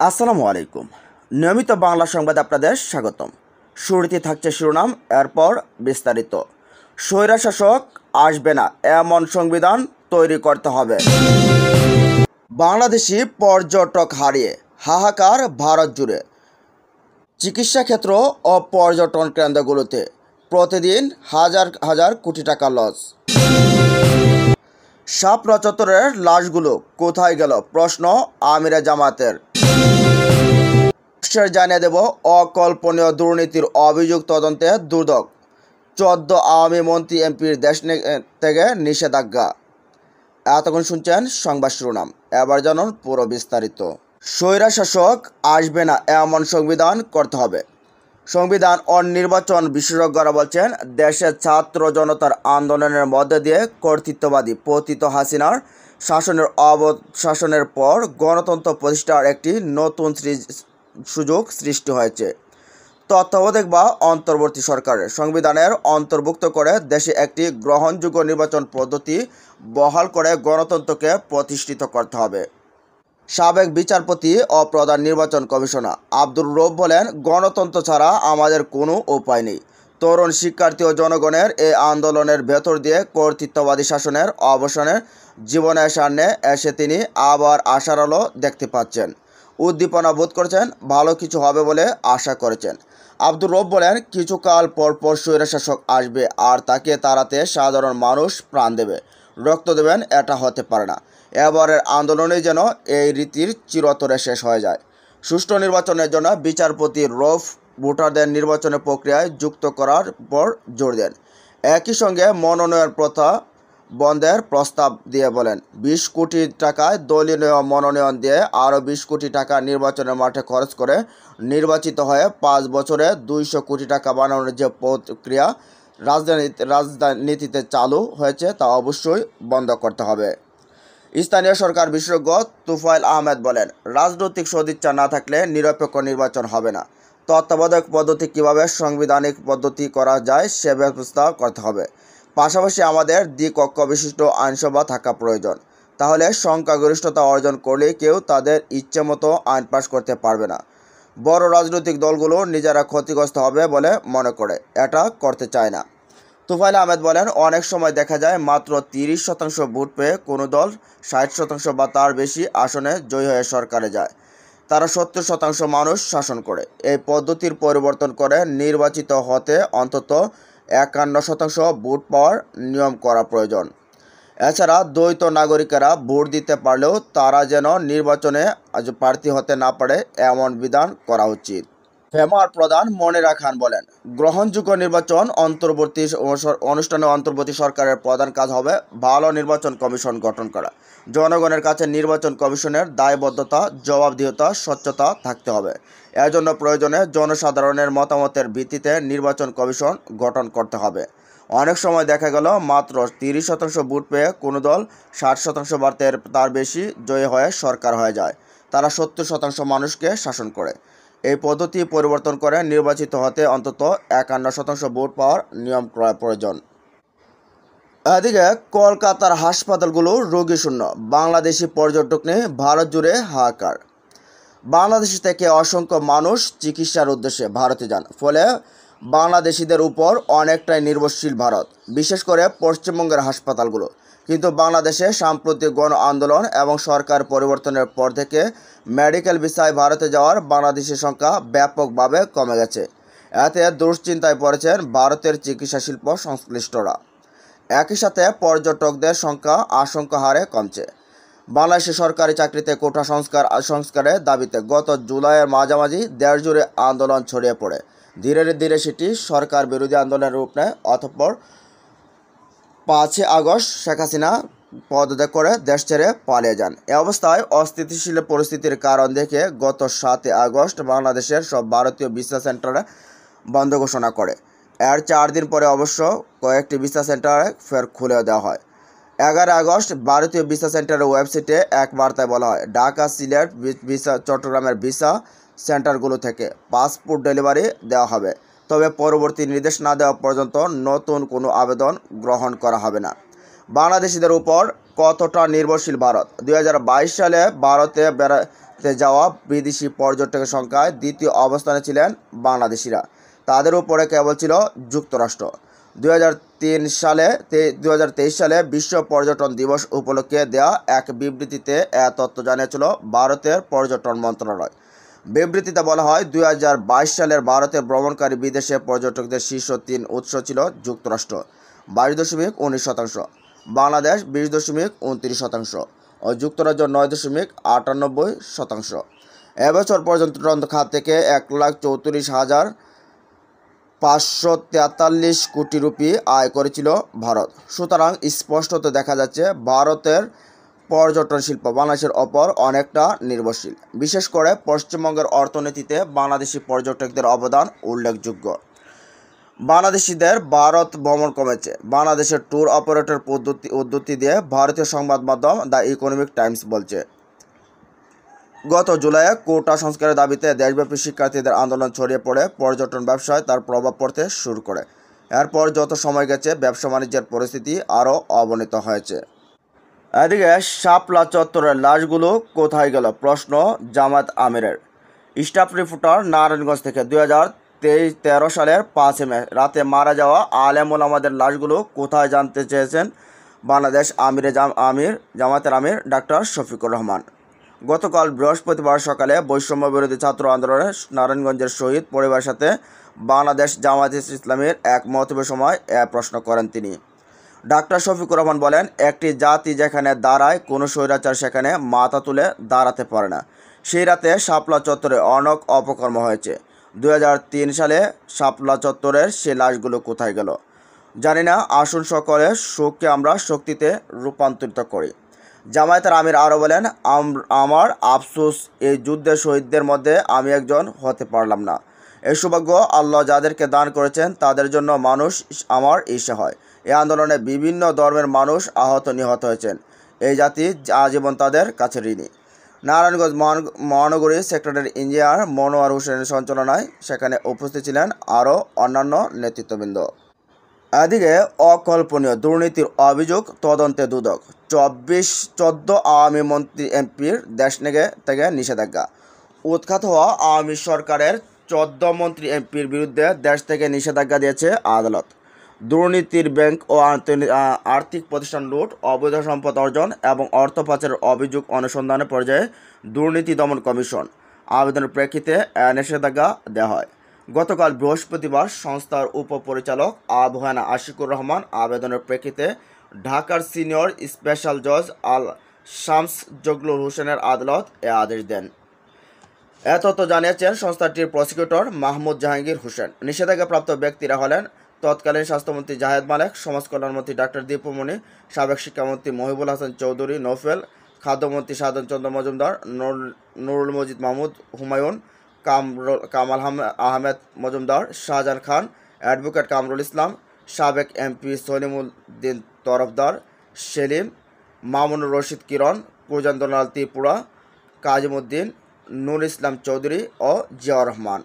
আসসালামু আলাইকুম। নিয়মিত বাংলা সংবাদ আপনাদের স্বাগতম। শুরুতে থাকছে শিরোনাম, এরপর বিস্তারিত। স্বৈরশাসক আসবে না, এমন সংবিধান তৈরি করতে হবে। বাংলাদেশি পর্যটক হারিয়ে হাহাকার ভারত জুড়ে। চিকিৎসা ক্ষেত্র ও পর্যটন কেন্দ্রগুলোতে প্রতিদিন হাজার হাজার কোটি টাকা লস। শাপলা চত্বরের লাশগুলো কোথায় গেল, প্রশ্ন আমিরে জামাতের। জানিয়ে দেব, অকল্পনীয় দুর্নীতির অভিযোগ তদন্তে দুদক। 14 আওয়ামী মন্ত্রী এমপির দেশ থেকে নিষেধাজ্ঞা। এতক্ষণ শুনছেন সংবাদ শিরোনাম, এবার জানুন পুরো বিস্তারিত। স্বৈরশাসক আসবে না, এমন সংবিধান করতে হবে। সংবিধান ও নির্বাচন বিশেষজ্ঞরা বলছেন, দেশের ছাত্র জনতার আন্দোলনের মধ্যে দিয়ে কর্তৃত্ববাদী পতিত হাসিনার শাসনের পর গণতন্ত্র প্রতিষ্ঠার একটি নতুন সুযোগ সৃষ্টি হয়েছে। তত্ত্বাবধায়ক বা অন্তর্বর্তী সরকারের সংবিধানের অন্তর্ভুক্ত করে দেশে একটি গ্রহণযোগ্য নির্বাচন পদ্ধতি বহাল করে গণতন্ত্রকে প্রতিষ্ঠিত করতে হবে। সাবেক বিচারপতি ও প্রধান নির্বাচন কমিশনার আব্দুর রউফ বলেন, গণতন্ত্র ছাড়া আমাদের কোনো উপায় নেই। তরুণ শিক্ষার্থী ও জনগণের এই আন্দোলনের ভেতর দিয়ে কর্তৃত্ববাদী শাসনের অবসানের জীবনের সামনে এসে তিনি আবার আশার আলো দেখতে পাচ্ছেন। উদ্দীপনা বোধ করেছেন, ভালো কিছু হবে বলে আশা করেছেন। আব্দুর রউফ বলেন, কিছুকাল পর পর স্বৈরশাসক আসবে আর তাকে তাড়াতে সাধারণ মানুষ প্রাণ দেবে, রক্ত দেবেন, এটা হতে পারে না। এবারের আন্দোলনে যেন এই রীতির চিরতরে শেষ হয়ে যায়। সুষ্ঠু নির্বাচনের জন্য বিচারপতি রউফ ভোটারদের নির্বাচনের প্রক্রিয়ায় যুক্ত করার পর জোর দেন। একই সঙ্গে মনোনয়ন প্রথা বন্ধের প্রস্তাব দিয়ে বলেন, 20 কোটি টাকায় দলীয় মনোনয়ন দিয়ে আরও 20 কোটি টাকা নির্বাচনের মাঠে খরচ করে নির্বাচিত হয়ে 5 বছরে 200 কোটি টাকা বানানোর যে প্রক্রিয়া রাজনীতিতে চালু হয়েছে তা অবশ্যই বন্ধ করতে হবে। স্থানীয় সরকার বিশেষজ্ঞ তুফাইল আহমেদ বলেন, রাজনৈতিক সদিচ্ছা না থাকলে নিরপেক্ষ নির্বাচন হবে না। তত্ত্বাবধায়ক পদ্ধতি কীভাবে সাংবিধানিক পদ্ধতি করা যায় সে ব্যবস্থা করতে হবে। পাশাপাশি আমাদের দ্বিকক্ষ বিশিষ্ট আইনসভা থাকা প্রয়োজন। তাহলে সংখ্যাগরিষ্ঠতা অর্জন করলে কেউ তাদের ইচ্ছে মতো আইন পাশ করতে পারবে না। বড় রাজনৈতিক দলগুলো নিজেরা ক্ষতিগ্রস্ত হবে বলে মনে করে এটা করতে চায় না। তুফাইল আহমেদ বলেন, অনেক সময় দেখা যায় মাত্র 30% ভোট পেয়ে কোনো দল 60% বা তার বেশি আসনে জয়ী হয়ে সরকারে যায়। তারা 70% মানুষ শাসন করে। এই পদ্ধতির পরিবর্তন করে নির্বাচিত হতে অন্তত 51% ভোট পাওয়ার নিয়ম করা প্রয়োজন। এছাড়া দ্বৈত নাগরিকেরা ভোট দিতে পারলেও তারা যেন নির্বাচনে প্রার্থী হতে না পারে, এমন বিধান করা উচিত। ফেমার প্রধান মনিরা খান বলেন, গ্রহণযোগ্য নির্বাচন অন্তর্বর্তী সরকারের প্রধান কাজ হবে ভালো নির্বাচন কমিশন গঠন করা। জনগণের কাছে নির্বাচন কমিশনের দায়বদ্ধতা, জবাবদিহিতা, স্বচ্ছতা থাকতে হবে। এজন্য প্রয়োজনে জনসাধারণের মতামতের ভিত্তিতে নির্বাচন কমিশন গঠন করতে হবে। অনেক সময় দেখা গেল মাত্র 30% ভোট পেয়ে কোনো দল 60% বা তার বেশি জয়ী হয়ে সরকার হয়ে যায়। তারা 70% মানুষকে শাসন করে। এই পদ্ধতি পরিবর্তন করে নির্বাচিত হতে অন্তত 51% ভোট পাওয়ার নিয়ম করা প্রয়োজন। এদিকে কলকাতার হাসপাতালগুলো রোগী শূন্য, বাংলাদেশি পর্যটক নিয়ে ভারত জুড়ে হাহাকার। বাংলাদেশ থেকে অসংখ্য মানুষ চিকিৎসার উদ্দেশ্যে ভারতে যান, ফলে বাংলাদেশিদের উপর অনেকটাই নির্ভরশীল ভারত, বিশেষ করে পশ্চিমবঙ্গের হাসপাতালগুলো। কিন্তু বাংলাদেশে সাম্প্রতিক গণ আন্দোলন এবং সরকার পরিবর্তনের পর থেকে মেডিকেল ভিসায় ভারতে যাওয়ার বাংলাদেশের সংখ্যা ব্যাপকভাবে কমে গেছে। এতে দুশ্চিন্তায় পড়েছেন ভারতের চিকিৎসা শিল্প সংশ্লিষ্টরা। একই সাথে পর্যটকদের সংখ্যা আশঙ্কা হারে কমছে। বাংলাদেশে সরকারি চাকরিতে কোটা সংস্কারের দাবিতে গত জুলাইয়ের মাঝামাঝি দেশজুড়ে আন্দোলন ছড়িয়ে পড়ে। ধীরে ধীরে সেটি সরকার বিরোধী আন্দোলনের রূপ নেয়। অতঃপর 5 আগস্ট শেখ হাসিনা পদত্যাগ করে দেশ ছেড়ে পালিয়ে যান। এ অবস্থায় অস্থিতিশীল পরিস্থিতির কারণ দেখে গত 7 আগস্ট বাংলাদেশের সব ভারতীয় ভিসা সেন্টারে বন্ধ ঘোষণা করে। এর 4 দিন পরে অবশ্য কয়েকটি ভিসা সেন্টারে ফের খুলে দেওয়া হয়। 11 আগস্ট ভারতীয় ভিসা সেন্টারের ওয়েবসাইটে এক বার্তায় বলা হয়, ঢাকা, সিলেট, চট্টগ্রামের ভিসা সেন্টারগুলো থেকে পাসপোর্ট ডেলিভারি দেওয়া হবে, তবে পরবর্তী নির্দেশ না দেওয়া পর্যন্ত নতুন কোনো আবেদন গ্রহণ করা হবে না। বাংলাদেশিদের উপর কতটা নির্ভরশীল ভারত? 2022 সালে ভারতে বেড়াতে যাওয়া বিদেশি পর্যটকের সংখ্যায় দ্বিতীয় অবস্থানে ছিলেন বাংলাদেশিরা। তাদের উপরে কেবল ছিল যুক্তরাষ্ট্র। 2023 সালে বিশ্ব পর্যটন দিবস উপলক্ষে দেয়া এক বিবৃতিতে এ তথ্য জানিয়েছিল ভারতের পর্যটন মন্ত্রণালয়। বিবৃতিতে বলা হয়, 2022 সালের ভারতে ভ্রমণকারী বিদেশে পর্যটকদের শীর্ষ 3 উৎস ছিল যুক্তরাষ্ট্র 22.19%, বাংলাদেশ 20.29% ও যুক্তরাজ্য 9.98%। এবছর পর্যটন খাত থেকে 1,34,543 কোটি রুপি আয় করেছিল ভারত। সুতরাং স্পষ্টত দেখা যাচ্ছে ভারতের পর্যটন শিল্প বাংলাদেশের ওপর অনেকটা নির্ভরশীল। বিশেষ করে পশ্চিমবঙ্গের অর্থনীতিতে বাংলাদেশি পর্যটকদের অবদান উল্লেখযোগ্য। বাংলাদেশিদের ভারত ভ্রমণ কমেছে, বাংলাদেশের ট্যুর অপারেটর উদ্ধৃতি দিয়ে ভারতীয় সংবাদ মাধ্যম দ্য ইকোনমিক টাইমস বলছে। গত জুলাইয়ে কোটা সংস্কারের দাবিতে দেশব্যাপী শিক্ষার্থীদের আন্দোলন ছড়িয়ে পড়ে পর্যটন ব্যবসায় তার প্রভাব পড়তে শুরু করে। এরপর যত সময় গেছে ব্যবসা বাণিজ্যের পরিস্থিতি আরও অবনত হয়েছে। এদিকে শাপলা চত্বরের লাশগুলো কোথায় গেল প্রশ্ন জামায়াত আমিরের। স্টাফ রিপোর্টার নারায়ণগঞ্জ থেকে 2013 সালের 5 মে রাতে মারা যাওয়া আলেম ওলামাদের লাশগুলো কোথায় জানতে চেয়েছেন বাংলাদেশ জামায়াতের আমির ডাক্তার শফিকুর রহমান। গতকাল বৃহস্পতিবার সকালে বৈষম্য বিরোধী ছাত্র আন্দোলনে নারায়ণগঞ্জের শহীদ পরিবারের সাথে বাংলাদেশ জামায়াতে ইসলামীর এক মতবির সময় এ প্রশ্ন করেন তিনি। ডাক্তার শফিকুর রহমান বলেন, একটি জাতি যেখানে দাঁড়ায় কোনো স্বৈরাচার সেখানে মাথা তুলে দাঁড়াতে পারে না। সেই রাতে শাপলা চত্বরে অনেক অপকর্ম হয়েছে। 2003 সালে শাপলা চত্বরের সে লাশগুলো কোথায় গেল জানি না। আসুন সকলে শোককে আমরা শক্তিতে রূপান্তরিত করি। জামায়াতের আমির আরও বলেন, আমার আফসোস, এই যুদ্ধে শহীদদের মধ্যে আমি একজন হতে পারলাম না। এই সৌভাগ্য আল্লাহ যাদেরকে দান করেছেন তাদের জন্য মানুষ আমার ঈর্ষা হয়। এই আন্দোলনে বিভিন্ন ধর্মের মানুষ আহত নিহত হয়েছেন। এই জাতি আজীবন তাদের কাছে ঋণী। নারায়ণগঞ্জ মহানগরী সেক্রেটারি ইঞ্জিনিয়ার মনোয়ার হোসেনের সঞ্চালনায় সেখানে উপস্থিত ছিলেন আরও অন্যান্য নেতৃত্ববৃন্দ। এদিকে অকল্পনীয় দুর্নীতির অভিযোগ তদন্তে দুদক। 14 আওয়ামী মন্ত্রী এমপির দেশ থেকে নিষেধাজ্ঞা। উৎখাত হওয়া আওয়ামী সরকারের 14 মন্ত্রী এমপির বিরুদ্ধে দেশ থেকে নিষেধাজ্ঞা দিয়েছে আদালত। দুর্নীতির ব্যাংক ও আর্থিক প্রতিষ্ঠান লুট, অবৈধ সম্পদ অর্জন এবং অর্থ পাচারের অভিযোগ অনুসন্ধানের পর্যায়ে দুর্নীতি দমন কমিশন আবেদনের প্রেক্ষিতে নিষেধাজ্ঞা দেওয়া হয়। গতকাল বৃহস্পতিবার সংস্থার উপপরিচালক আবহানা আশিকুর রহমান আবেদনের প্রেক্ষিতে ঢাকার সিনিয়র স্পেশাল জজ আল শামস জগলুল হোসেনের আদালত এ আদেশ দেন। এ তথ্য জানিয়েছেন সংস্থাটির প্রসিকিউটর মাহমুদ জাহাঙ্গীর হোসেন। নিষেধাজ্ঞাপ্রাপ্ত ব্যক্তিরা হলেন তৎকালীন স্বাস্থ্যমন্ত্রী জাহেদ মালেক, সমাজ কল্যাণমন্ত্রী ডাক্তার দীপুমণি, সাবেক শিক্ষামন্ত্রী মহিবুল হাসান চৌধুরী নৌফেল, খাদ্যমন্ত্রী সাধন চন্দ্র মজুমদার, নুরুল মজিদ মাহমুদ হুমায়ুন, কামাল আহমেদ মজুমদার, শাহজাহান খান, অ্যাডভোকেট কামরুল ইসলাম, সাবেক এমপি সলিমুদ্দিন তরফদার, সেলিম, মামুনুর রশিদ কিরণ, কুজান্দরলাল ত্রিপুরা, কাজিমুদ্দিন, নুর ইসলাম চৌধুরী ও জিয়াউর রহমান।